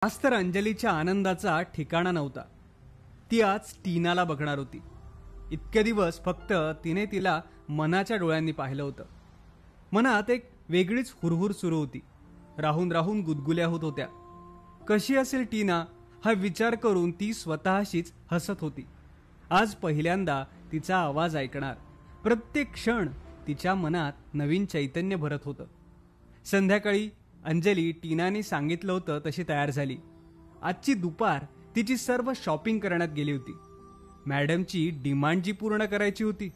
आज तर अंजलीच्या आनंदाचा ठिकाणा नव्हता. ती आज टीनाला बघणार होती. इतके दिवस फक्त तिने तिला मनाच्या डोळ्यांनी पाहिलं होतं. मनात एक वेगळीच हुरहुर सुरू होती. राहून राहून गुदगुल्या होत होत्या. कशी असेल टीना हा विचार करून ती स्वतःशीच हसत होती. आज पहिल्यांदा तिचा आवाज ऐकणार. प्रत्येक क्षण तिच्या मनात नवीन चैतन्य भरत होतं. संध्याकाळी अंजली टीनाने सांगितलं होतं तशी तयार झाली. आजची दुपार तिची सर्व शॉपिंग करण्यात गेली होती. मॅडमची डिमांड जी पूर्ण करायची होती.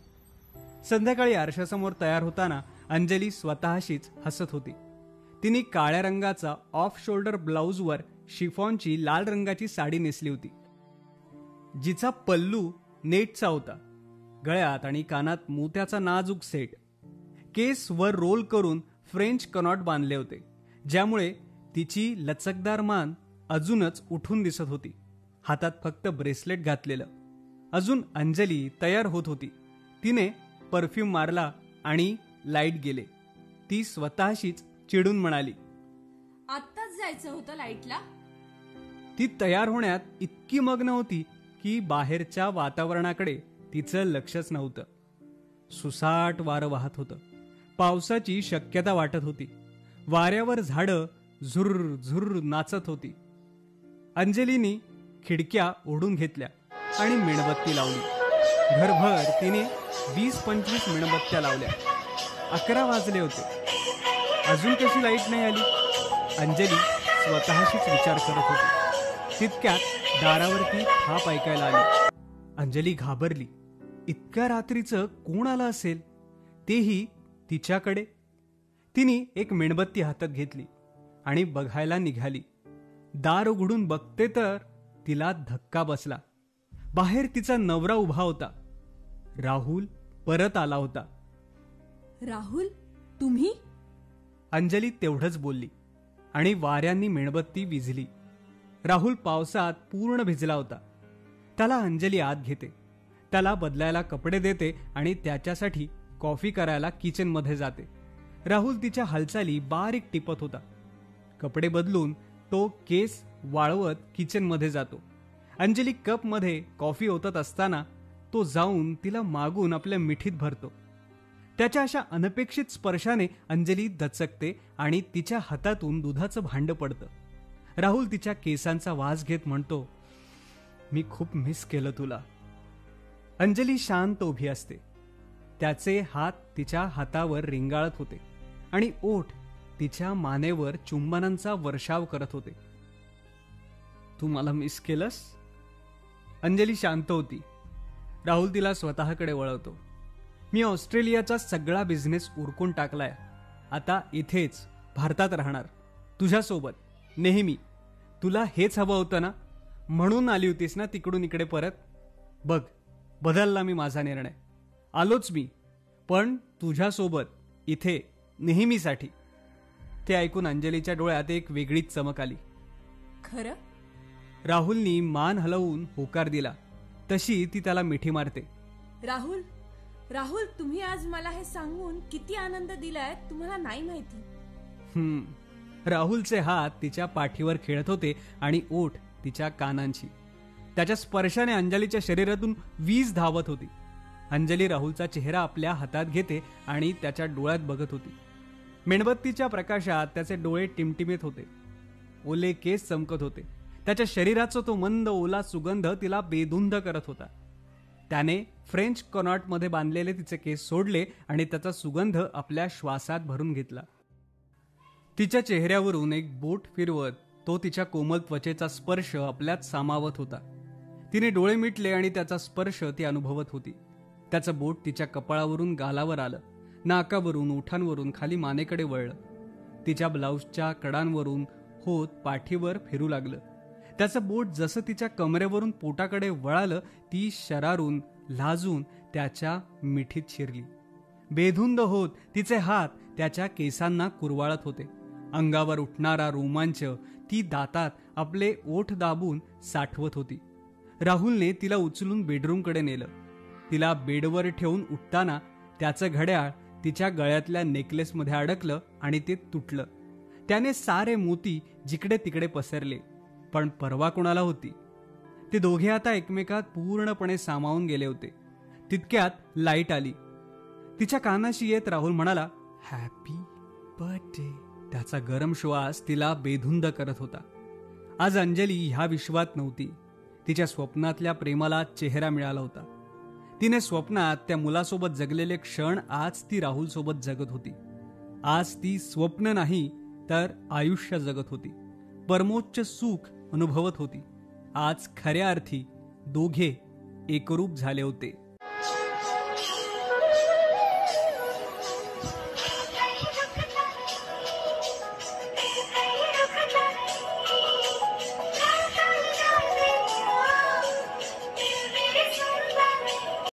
संध्याकाळी आरशासमोर तयार होताना अंजली स्वतःशीच हसत होती. तिने काळ्या रंगाचा ऑफ शोल्डर ब्लाउजवर शिफॉनची लाल रंगाची साडी नेसली होती, जिचा पल्लू नेटचा होता. गळ्यात आणि कानात मोत्याचा नाजूक सेट. केस वर रोल करून फ्रेंच कनॉट बांधले होते, ज्यामुळे तिची लचकदार मान अजूनच उठून दिसत होती. हातात फक्त ब्रेसलेट घातलेलं. अजून अंजली तयार होत होती. तिने परफ्यूम मारला आणि लाईट गेले. ती स्वतःशीच चिडून म्हणाली, आत्ताच जायचं होतं लाईटला. ती तयार होण्यात इतकी मग्न होती की बाहेरच्या वातावरणाकडे तिचं लक्षच नव्हतं. सुसाट वारं वाहत होतं. पावसाची शक्यता वाटत होती. वाऱ्यावर झाडं झुर्र झुर्र नाचत होती. अंजलीनी खिडक्या ओढून घेतल्या आणि मेणबत्ती लावली. घरभर तिने 20-25 मेणबत्त्या लावल्या. 11 वाजले होते. अजून कशी लाईट नाही आली? अंजली स्वतःशीच विचार करत होती. तितक्यात दारावरती थाप ऐकायला आली. अंजली घाबरली. इतक्या रात्रीचं कोण आलं असेल, तेही तिच्याकडे. तिने एक मेणबत्ती हातात घेतली आणि बघायला निघाली. दार उघडून बघते तर तिला धक्का बसला. बाहेर तिचा नवरा उभा होता. राहुल परत आला होता. राहुल, तुम्ही? अंजली तेवढंच बोलली आणि वाऱ्यांनी मेणबत्ती विझली. राहुल पावसात पूर्ण भिजला होता. त्याला अंजली आत घेते. त्याला बदलायला कपडे देते आणि त्याच्यासाठी कॉफी करायला किचनमध्ये जाते. राहुल तिच्या हालचाली बारीक टिपत होता. कपडे बदलून तो केस वाळवत किचनमध्ये जातो. अंजली कपमध्ये कॉफी ओतत असताना तो जाऊन तिला मागून आपल्या मिठीत भरतो. त्याच्या अशा अनपेक्षित स्पर्शाने अंजली दचकते आणि तिच्या हातातून दुधाचं भांडं पडतं. राहुल तिच्या केसांचा वास घेत म्हणतो, मी खूप मिस केलं तुला. अंजली शांत उभी असते. त्याचे हात तिच्या हातावर रिंगाळत होते आणि ओठ तिच्या मानेवर चुंबनांचा वर्षाव करत होते. तू मला मिस केलंस? अंजली शांत होती. राहुल तिला स्वतःकडे वळवतो. मी ऑस्ट्रेलियाचा सगळा बिझनेस उरकून टाकलाय. आता इथेच भारतात राहणार, तुझ्यासोबत नेहमी. तुला हेच हवं होतं ना, म्हणून आली होतीस ना तिकडून इकडे परत. बघ, बदलला मी माझा निर्णय. आलोच मी, पण तुझ्यासोबत इथे नेहमीसाठी. ते ऐकून अंजलीच्या डोळ्यात एक वेगळीच चमक आली. खरं? राहुलनी मान हलवून होकार दिला. तशी ती त्याला मिठी मारते. राहुल, राहुल, तुम्ही आज मला हे सांगून किती आनंद दिलाय तुम्हाला नाही माहिती. राहुलचे हात तिच्या पाठीवर खेळत होते आणि ओठ तिच्या कानांची. त्याच्या स्पर्शाने अंजलीच्या शरीरातून वीज धावत होती. अंजली राहुलचा चेहरा आपल्या हातात घेते आणि त्याच्या डोळ्यात बघत होती. मेणबत्तीच्या प्रकाशात त्याचे डोळे टिमटिमीत होते. ओले केस चमकत होते. त्याच्या शरीराचा तो मंद ओला सुगंध तिला बेधुंद करत होता. त्याने फ्रेंच कनॉटमध्ये बांधलेले तिचे केस सोडले आणि त्याचा सुगंध आपल्या श्वासात भरून घेतला. तिच्या चेहऱ्यावरून एक बोट फिरवत तो तिच्या कोमल त्वचेचा स्पर्श आपल्यात सामावत होता. तिने डोळे मिटले आणि त्याचा स्पर्श ती अनुभवत होती. त्याचं बोट तिच्या कपाळावरून गालावर आलं. नाकावरून, ओठांवरून खाली मानेकडे वळलं. तिच्या ब्लाऊजच्या कडांवरून होत पाठीवर फिरू लागलं. त्याचं बोट जसं तिच्या कमरेवरून पोटाकडे वळालं, ती शरारून लाजून त्याच्या मिठीत शिरली. बेधुंद होत तिचे हात त्याच्या केसांना कुरवाळत होते. अंगावर उठणारा रोमांच ती दातात आपले ओठ दाबून साठवत होती. राहुलने तिला उचलून बेडरूमकडे नेलं. तिला बेडवर ठेवून उठताना त्याचं घड्याळ तिच्या गळ्यातल्या नेकलेसमध्ये अडकलं आणि ते तुटलं. त्याने सारे मोती जिकडे तिकडे पसरले. पण पर्वा कोणाला होती? ते दोघे आता एकमेकात पूर्णपणे सामावून गेले होते. तितक्यात लाईट आली. तिच्या कानाशी येत राहुल म्हणाला, हॅपी बर्थडे. त्याचा गरम श्वास तिला बेधुंद करत होता. आज अंजली ह्या विश्वात नव्हती. तिच्या स्वप्नातल्या प्रेमाला चेहरा मिळाला होता. तिने स्वप्नात त्या मुलासोबत जगलेले क्षण आज ती राहुल सोबत जगत होती. आज ती स्वप्न नाही तर आयुष्य जगत होती. परमोच्च सुख अनुभवत होती. आज खऱ्या अर्थी दोघे एकरूप झाले होते.